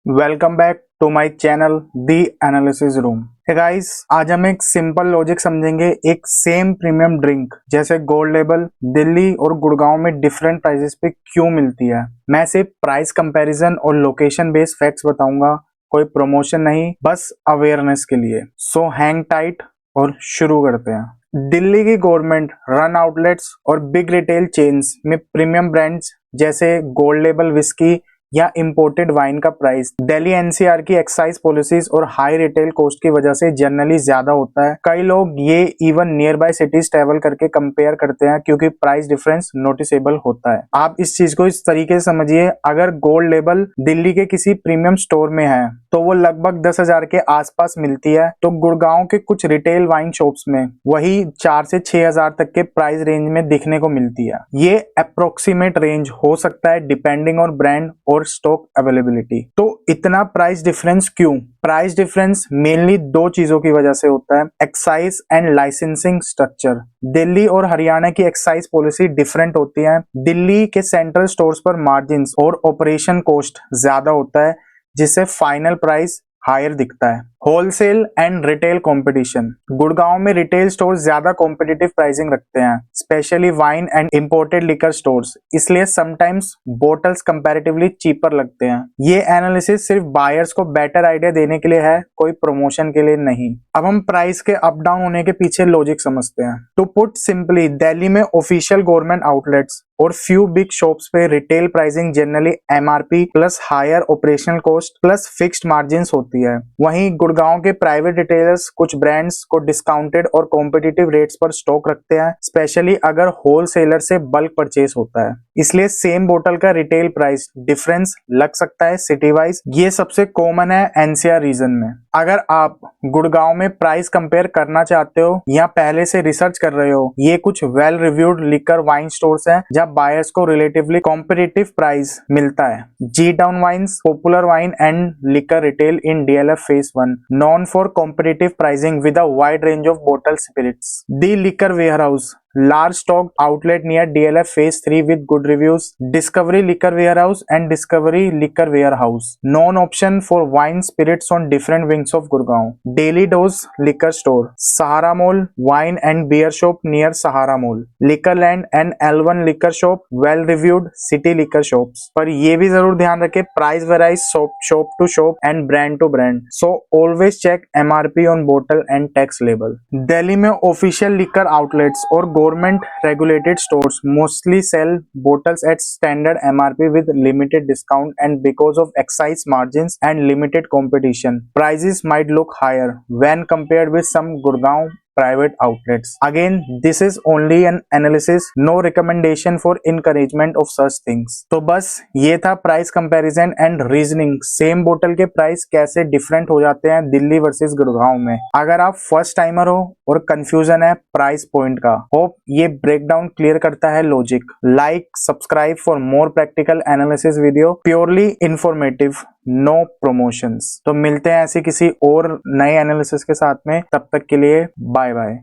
Welcome back to my channel the analysis room. Hey guys, आज हम एक simple logic समझेंगे। एक सेम प्रीमियम ड्रिंक जैसे गोल्ड लेबल दिल्ली और गुड़गांव में डिफरेंट प्राइसेस पे क्यों मिलती है। मैं सिर्फ प्राइस कंपैरिजन और लोकेशन बेस्ड फैक्ट्स बताऊंगा, कोई प्रमोशन नहीं, बस अवेयरनेस के लिए। सो हैंग टाइट और शुरू करते हैं। दिल्ली की गवर्नमेंट रन आउटलेट्स और बिग रिटेल चेन्स में प्रीमियम ब्रांड्स जैसे गोल्ड लेबल विस्की या इंपोर्टेड वाइन का प्राइस दिल्ली एनसीआर की एक्साइज पॉलिसीज और हाई रिटेल कॉस्ट की वजह से जनरली ज्यादा होता है। कई लोग ये even near by cities travel करके कंपेयर करते हैं क्योंकि प्राइस डिफरेंस नोटिसेबल होता है। आप इस चीज को इस तरीके से समझिए, अगर गोल्ड लेबल दिल्ली के किसी प्रीमियम स्टोर में है तो वो लगभग 10,000 के आसपास मिलती है, तो गुड़गांव के कुछ रिटेल वाइन शॉप्स में वही 4 से 6,000 तक के प्राइस रेंज में दिखने को मिलती है। ये अप्रोक्सीमेट रेंज हो सकता है डिपेंडिंग ऑन ब्रांड और स्टॉक अवेलेबिलिटी। तो इतना प्राइस डिफरेंस क्यों? प्राइस डिफरेंस मेनली दो चीजों की वजह से होता है, excise and licensing structure. Delhi और हरियाणा की एक्साइज पॉलिसी डिफरेंट होती है। दिल्ली के सेंट्रल स्टोर्स पर मार्जिन और ऑपरेशन कॉस्ट ज्यादा होता है, जिससे फाइनल प्राइस हायर दिखता है। Wholesale and retail competition, Gurgaon में रिटेल स्टोर्स ज्यादा कॉम्पिटिटिव प्राइसिंग रखते हैं, specially wine and imported liquor stores, इसलिए समटाइम्स बोटल्स कंपैरेटिवली चीपर लगते हैं। ये एनालिसिस सिर्फ बायर्स को बेटर आइडिया देने के लिए है, कोई प्रमोशन के लिए नहीं। अब हम प्राइस के अप डाउन होने के पीछे लॉजिक समझते हैं। टू पुट सिंपली, दिल्ली में ऑफिशियल गवर्नमेंट आउटलेट्स और फ्यू बिग शॉप्स पे retail pricing generally MRP plus higher operational cost plus fixed margin होती है। वहीं गुड़गांव के प्राइवेट रिटेलर्स कुछ ब्रांड्स को डिस्काउंटेड और कॉम्पिटिटिव रेट्स पर स्टॉक रखते हैं, स्पेशली अगर होलसेलर से बल्क परचेस होता है। इसलिए सेम बोतल का रिटेल प्राइस डिफरेंस लग सकता है सिटी वाइज। ये सबसे कॉमन है एनसीआर रीजन में। अगर आप गुड़गांव में प्राइस कंपेयर करना चाहते हो या पहले से रिसर्च कर रहे हो, ये कुछ well reviewed liquor wine stores हैं जहां बायर्स को रिलेटिवली कॉम्पिटिटिव प्राइस मिलता है। G town wines, popular wine and liquor retail in DLF phase 1, known for competitive pricing with a wide range of bottled spirits. The Liquor Warehouse, large stock outlet near DLF Phase 3 with good reviews. Discovery Liquor Warehouse and Discovery Liquor Warehouse, known option for wine spirits on different wings of Gurgaon. Daily Dose Liquor Store, Sahara Mall Wine and Beer Shop near Sahara Mall. Liquorland and L1 Liquor Shop, well reviewed city liquor shops. पर ये भी जरूर ध्यान रखें, price varies shop to shop and brand to brand. So always check MRP on bottle and text label. Delhi में official liquor outlets और government regulated stores mostly sell bottles at standard MRP with limited discount, and because of excise margins and limited competition, prices might look higher when compared with some Gurgaon private outlets. Again, this is only an analysis, no recommendation for encouragement of such things. तो बस ये था price comparison and reasoning, same बोतल के price कैसे different हो जाते हैं दिल्ली वर्सेस गुड़गांव में। अगर आप फर्स्ट टाइमर हो और कंफ्यूजन है प्राइस पॉइंट का, होप ये ब्रेकडाउन क्लियर करता है logic. Like, subscribe for more practical analysis video, purely informative, no promotions. तो मिलते हैं ऐसे किसी और नए एनालिसिस के साथ में, तब तक के लिए बाय बाय।